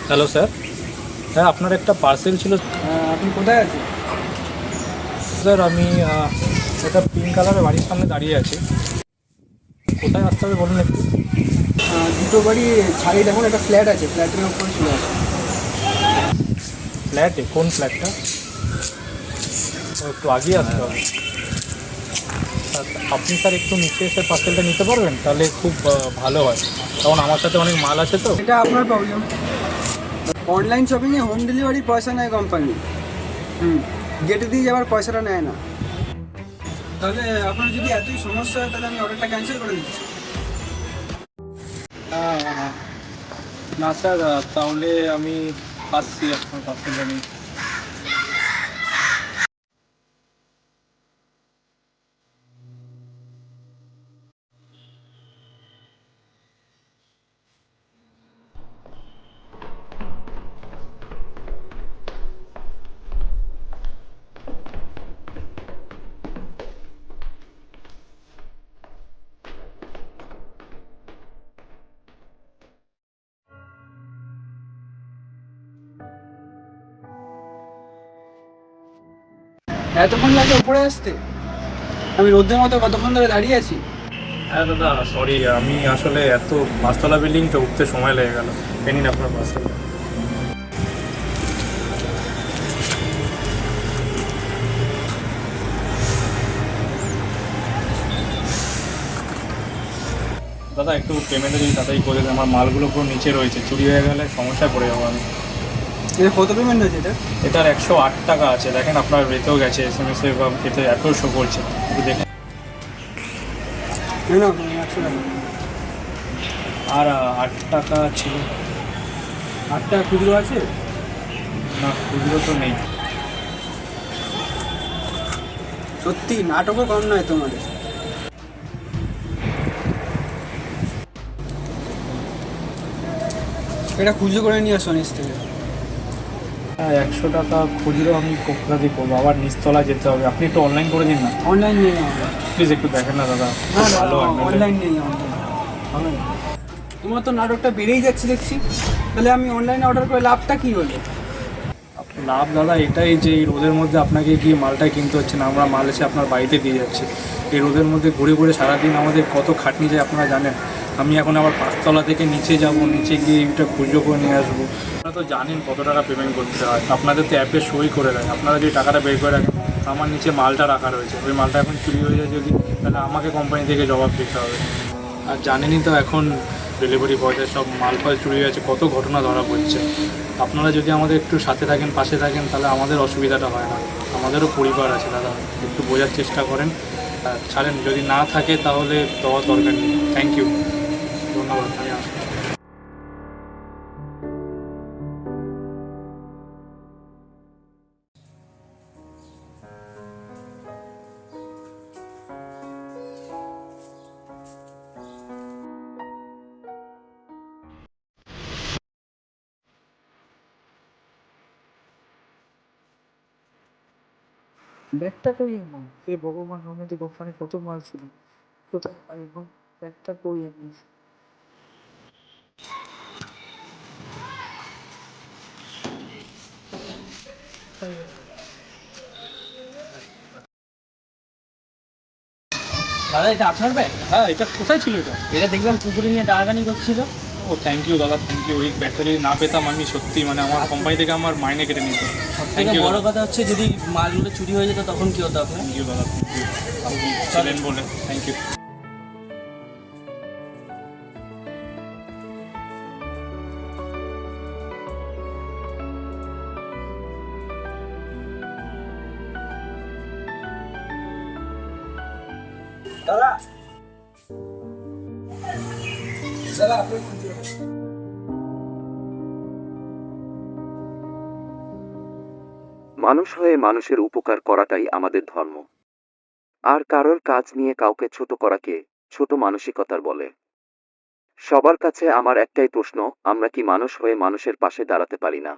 Hello sir. হ্যাঁ, আপনার একটা পার্সেল ছিল। আপনি কোথায় আছেন? স্যার আমি একটা পিঙ্ক কালারের বাড়ির সামনে দাঁড়িয়ে আছি। কোথায় আসতে হবে বলুন একটু। দুটো বাড়ি ছাড়িয়ে দেখুন, একটা ফ্ল্যাট আছে, ফ্ল্যাটের উপরে চলে আসে। ফ্ল্যাটে? কোন ফ্ল্যাটটা? একটু আগিয়ে আসতে হবে। আপনি স্যার একটু নিচে এসে পার্সেলটা নিতে পারবেন? তাহলে খুব ভালো হয়, কারণ আমার সাথে অনেক মাল আছে তো। এটা আপনার প্রবলেম। অনলাইন শপিংয়ে হোম ডেলিভারি পয়সা নেয় কোম্পানি। গেটে দিয়ে যাওয়ার পয়সাটা নেয় না। তাহলে আপনার যদি এতই সমস্যা হয়, তাহলে আমি অর্ডারটা ক্যান্সেল করে দিচ্ছি। হ্যাঁ হ্যাঁ হ্যাঁ। না স্যার, তাহলে আমি আসছি আপনার পার্সেলটা নিয়ে। এতক্ষণ লাগে উপরে আসতে? আমি রোদের মতো কতক্ষণ ধরে দাঁড়িয়ে আছি। হ্যাঁ দাদা, সরি, আমি আসলে এত পাঁচতলা বিল্ডিংটা উঠতে সময় লেগে গেল। এই নিন আপনার পার্সেল। দাদা একটু পেমেন্টটা যদি তাড়াতাড়ি করে দেন, আমার মালগুলো পুরো নিচে রয়েছে, চুরি হয়ে গেলে সমস্যায় পড়ে যাবো আমি। এটা কত পেমেন্ট হয়েছে এটা? এটার 108 টাকা আছে, দেখেন আপনার রেতেও গেছে, SMS-এ বা এতে এত শো করছে, একটু দেখেন। না, 100 টাকা। আর 8 টাকা ছিল। 8 টাকা খুচরো আছে? না, খুচরো তো নেই। সত্যি নাটকও কম নয় তোমাদের। এটা খুচরো করে নিয়ে আসো নিচ থেকে। হ্যাঁ, 100 টাকা খুচরো আমি কোথা দিয়ে করবো? আবার নিচতলা যেতে হবে, আপনি একটু অনলাইন করে দিন না। অনলাইন নেই আমাদের। প্লিজ একটু দেখেন না দাদা, না না, ভালো হয় নইলে। অনলাইন নেই আমাদের। হবে না। তোমার তো নাটকটা বেড়েই যাচ্ছে দেখছি। তাহলে আমি অনলাইনে অর্ডার করে লাভটা কী হলো? লাভ দাদা এটাই যে এই রোদের মধ্যে আপনাকে গিয়ে মালটা কিনতে হচ্ছে না, আমরা মাল এসে আপনার বাড়িতে দিয়ে যাচ্ছি। এই রোদের মধ্যে ঘুরে ঘুরে সারাদিন আমাদের কত খাটনি যায় আপনারা জানেন। আমি এখন আবার 5তলা থেকে নিচে যাব, নিচে গিয়ে এটা খুচরো করে নিয়ে আসবো। আপনারা তো জানেন কত টাকা পেমেন্ট করতে হয়, আপনাদের তো অ্যাপে সই করে দেয়, আপনারা যে টাকাটা বের করে রাখেন। আমার নিচে মালটা রাখা রয়েছে, ওই মালটা এখন চুরি হয়ে যায় যদি, তাহলে আমাকে কোম্পানি থেকে জবাব দিতে হবে। আর জানেনই তো এখন ডেলিভারি বয়দের সব মালপাল চুরি হয়ে যাচ্ছে, কত ঘটনা ধরা পড়ছে। আপনারা যদি আমাদের একটু সাথে থাকেন, পাশে থাকেন, তাহলে আমাদের অসুবিধাটা হয় না। আমাদেরও পরিবার আছে দাদা, একটু বোঝার চেষ্টা করেন। আর ছাড়েন, যদি না থাকে তাহলে দেওয়ার দরকার নেই। থ্যাংক ইউ, ধন্যবাদ, আমি আসছি। ব্যাগটা কই এখন? হে ভগবান, আমাদের দোকানে কত মাল ছিল, কোথায় পাই এখন? ব্যাগটা কই এখন? দাদা, এটা আপনার ব্যাগ? হ্যাঁ, এটা কোথায় ছিল এটা? এটা দেখলাম পুকুরে নিয়ে টানাটানি করছিল। ও থ্যাংক ইউ দাদা, থ্যাংক ইউ। এই ব্যাটারি না পেতাম আমি সত্যি, মানে আমার কোম্পানি থেকে আমার মাইনে কেটে নিত। সব থ্যাংক থেকে ইউ বড় দাদা, কথা হচ্ছে, যদি মালগুলো চুরি হয়ে যেত তখন কি হতো আপনার? থ্যাংক ইউ দাদা, থ্যাংক ইউ। আপনি ছিলেন বলে থ্যাংক ইউ। দাদা, দাদা আপনার খুঁজে। মানুষ হয়ে মানুষের উপকার করাটাই আমাদের ধর্ম। আর কারোর কাজ নিয়ে কাউকে ছোট করাকে ছোট মানসিকতার বলে। সবার কাছে আমার একটাই প্রশ্ন, আমরা কি মানুষ হয়ে মানুষের পাশে দাঁড়াতে পারি না?